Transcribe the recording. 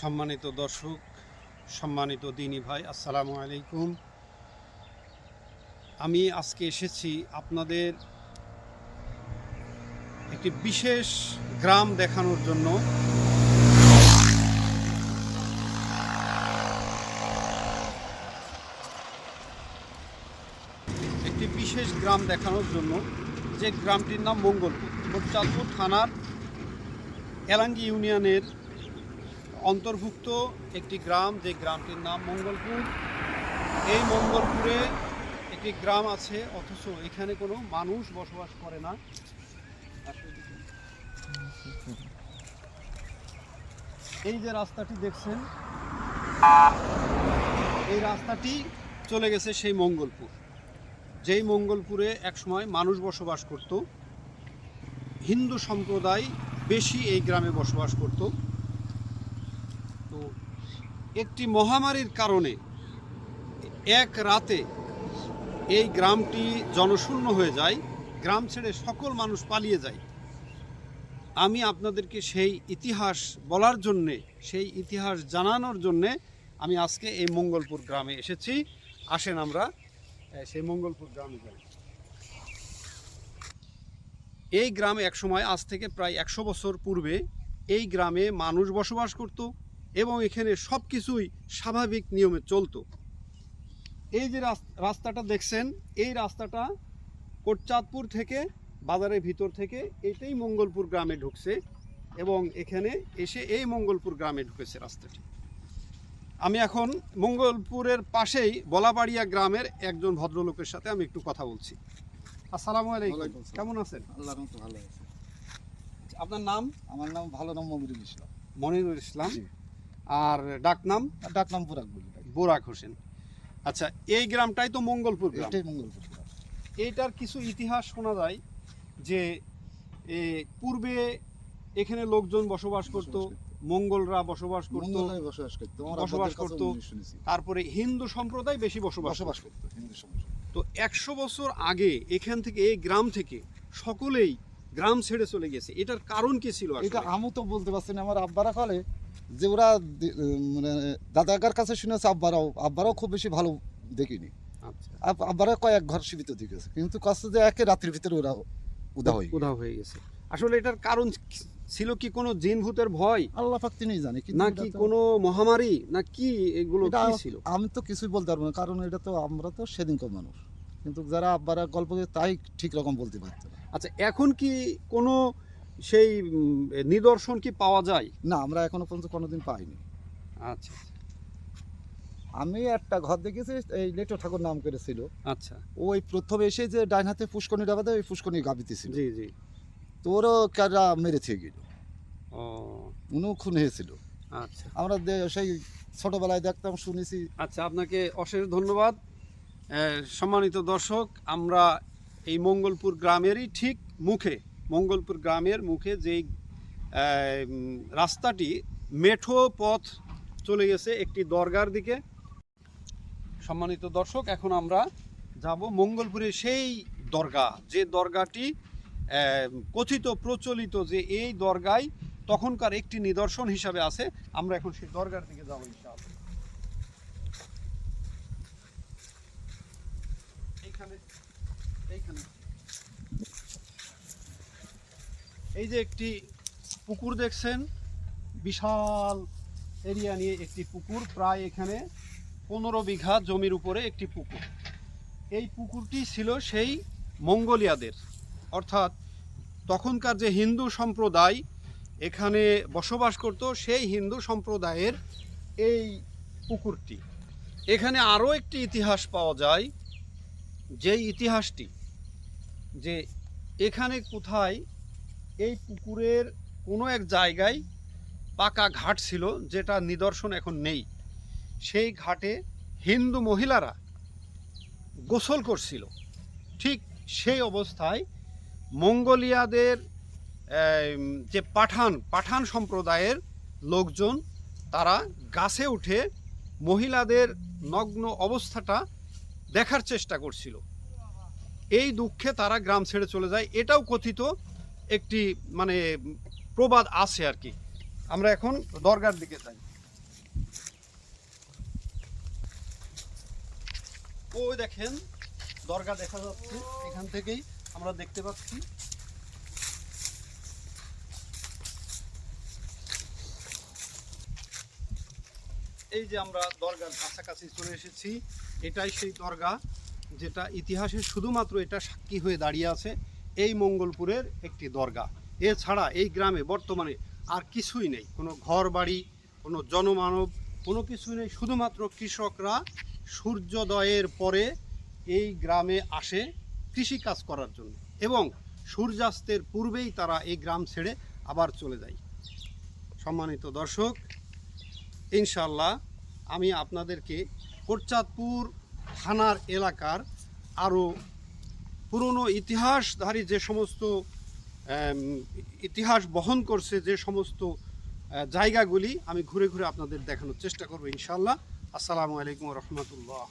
সম্মানিত দর্শক, সম্মানিত দিনী ভাই, আসসালামু আলাইকুম। আমি আজকে এসেছি আপনাদের একটি বিশেষ গ্রাম দেখানোর জন্য। একটি বিশেষ গ্রাম দেখানোর জন্য, যে গ্রামটির নাম মঙ্গলপুর, কোটচাঁদপুর থানার এলাঙ্গি ইউনিয়নের অন্তর্ভুক্ত একটি গ্রাম, যে গ্রামটির নাম মঙ্গলপুর। এই মঙ্গলপুরে একটি গ্রাম আছে, অথচ এখানে কোনো মানুষ বসবাস করে না। এই যে রাস্তাটি দেখছেন, এই রাস্তাটি চলে গেছে সেই মঙ্গলপুর, যেই মঙ্গলপুরে একসময় মানুষ বসবাস করত। হিন্দু সম্প্রদায় বেশি এই গ্রামে বসবাস করত। তো একটি মহামারীর কারণে এক রাতে এই গ্রামটি জনশূন্য হয়ে যায়, গ্রাম ছেড়ে সকল মানুষ পালিয়ে যায়। আমি আপনাদেরকে সেই ইতিহাস বলার জন্যে, সেই ইতিহাস জানানোর জন্যে আমি আজকে এই মঙ্গলপুর গ্রামে এসেছি। আসেন আমরা সেই মঙ্গলপুর গ্রামে যাই। এই গ্রাম একসময়, আজ থেকে প্রায় 100 বছর পূর্বে, এই গ্রামে মানুষ বসবাস করত এবং এখানে সব কিছুই স্বাভাবিক নিয়মে চলতো। এই যে রাস্তাটা দেখছেন, এই রাস্তাটা কোটচাঁদপুর থেকে, বাজারের ভিতর থেকে এটাই মঙ্গলপুর গ্রামে ঢুকছে এবং এখানে এসে এই মঙ্গলপুর গ্রামে ঢুকেছে রাস্তাটি। আমি এখন মঙ্গলপুরের পাশেই বলাবাড়িয়া গ্রামের একজন ভদ্রলোকের সাথে আমি একটু কথা বলছি। আসসালামু আলাইকুম, কেমন আছেন? আল্লাহর মতো ভালো আছে। আপনার নাম? আমার নাম মনিরুল ইসলাম। মনিরুল ইসলাম। আর ডাক নাম? ডাক নাম বুরাক বলি। বুরাক হোসেন। আচ্ছা, এই গ্রামটাই তো মঙ্গলপুর গ্রাম। এটাই মঙ্গলপুর গ্রাম। এইটার কিছু ইতিহাস শোনা যায় যে পূর্বে এখানে লোকজন বসবাস করত, মঙ্গলরা বসবাস করত, তারপরে হিন্দু সম্প্রদায় বেশি বসবাস করত। হিন্দু সম্প্রদায় তো 100 বছর আগে এখান থেকে, এই গ্রাম থেকে সকলেই গ্রাম ছেড়ে চলে গেছে। এটার কারণ কি ছিল? এটা আমি তো বলতে পারছি না। আমার আব্বারা কলে যে ওরা মানে দাদাকার কাছে শুনেছে, আব্বারাও খুব বেশি ভালো দেখিনি। আচ্ছা, আব্বারা কয়েক ঘর সীমিত দেখেছে, কিন্তু কষ্ট যে একে রাত্রির ভিতরে ওরা উধাও হয়ে গেছে। আসলে এটার কারণ ছিল কি কোনো জিন ভূতের ভয়? আল্লাহ পাক তিনিই জানে, নাকি কোনো মহামারী, না কি এগুলো কি ছিল? আমি তো কিছুই বলতে পারবো না, কারণ এটা তো আমরা তো সেদিনকার মানুষ, কিন্তু যারা আব্বারা গল্প করে তাই ঠিক রকম বলতে পারতো না। আচ্ছা, এখন কি কোনো সেই নিদর্শন কি পাওয়া যায়? না, আমরা এখনো পর্যন্ত কোনোদিন পাইনি। আচ্ছা, আমি একটা ঘর দেখেছি, এই লেটো ঠাকুর নাম করেছিল। আচ্ছা, ওই প্রথম এসে যে ডাইন হাতে পুষ্করণী ডাবাতে, ওই পুষ্করণী গাবিতে ছিল। জি জি। তোরও কারা মেরেছে গেল, ও উনিও খুন হয়েছিল। আচ্ছা, আমরা সেই ছোটবেলায় দেখতাম, শুনেছি। আচ্ছা, আপনাকে অশেষ ধন্যবাদ। সম্মানিত দর্শক, আমরা এই মঙ্গলপুর গ্রামেরই ঠিক মুখে, মঙ্গলপুর গ্রামের মুখে যেই রাস্তাটি মেঠো পথ চলে গেছে একটি দরগার দিকে। সম্মানিত দর্শক, এখন আমরা যাব মঙ্গলপুরে সেই দরগা, যে দরগাটি কথিত প্রচলিত যে এই দরগায় তখনকার একটি নিদর্শন হিসাবে আছে। আমরা এখন সেই দরগার দিকে যাব ইনশাআল্লাহ। এইখানে এই যে একটি পুকুর দেখছেন, বিশাল এরিয়া নিয়ে একটি পুকুর, প্রায় এখানে 15 বিঘা জমির উপরে একটি পুকুর। এই পুকুরটি ছিল সেই মঙ্গোলিয়াদের, অর্থাৎ তখনকার যে হিন্দু সম্প্রদায় এখানে বসবাস করত, সেই হিন্দু সম্প্রদায়ের এই পুকুরটি। এখানে আরও একটি ইতিহাস পাওয়া যায়, যেই ইতিহাসটি যে এখানে কোথায় এই পুকুরের কোনো এক জায়গায় পাকা ঘাট ছিল, যেটা নিদর্শন এখন নেই। সেই ঘাটে হিন্দু মহিলারা গোসল করছিল। ঠিক সেই অবস্থায় মঙ্গোলিয়াদের যে পাঠান সম্প্রদায়ের লোকজন, তারা গাছে উঠে মহিলাদের নগ্ন অবস্থাটা দেখার চেষ্টা করছিল। এই দুঃখে তারা গ্রাম ছেড়ে চলে যায়। এটাও কথিত একটি মানে প্রবাদ আছে আর কি। আমরা এখন দরগার দিকে যাই। ওই দেখেন দরগা দেখা যাচ্ছে, এখান থেকেই আমরা দেখতে পাচ্ছি। এই যে আমরা দরগার কাছাকাছি চলে এসেছি, এটাই সেই দরগা যেটা ইতিহাসে শুধুমাত্র এটা সাক্ষী হয়ে দাঁড়িয়ে আছে, এই মঙ্গলপুরের একটি দরগা। এছাড়া এই গ্রামে বর্তমানে আর কিছুই নেই, কোনো ঘর বাড়ি, কোনো জনমানব, কোনো কিছুই নেই। শুধুমাত্র কৃষকরা সূর্যোদয়ের পরে এই গ্রামে আসে কৃষিকাজ করার জন্য, এবং সূর্যাস্তের পূর্বেই তারা এই গ্রাম ছেড়ে আবার চলে যায়। সম্মানিত দর্শক, ইনশাল্লাহ আমি আপনাদেরকে কোটচাঁদপুর থানার এলাকার আরও পুরনো ইতিহাসধারী যে সমস্ত ইতিহাস বহন করছে যে সমস্ত জায়গাগুলি আমি ঘুরে ঘুরে আপনাদের দেখানোর চেষ্টা করব ইনশাল্লাহ। আসসালামু আলাইকুম রহমতুল্লাহ।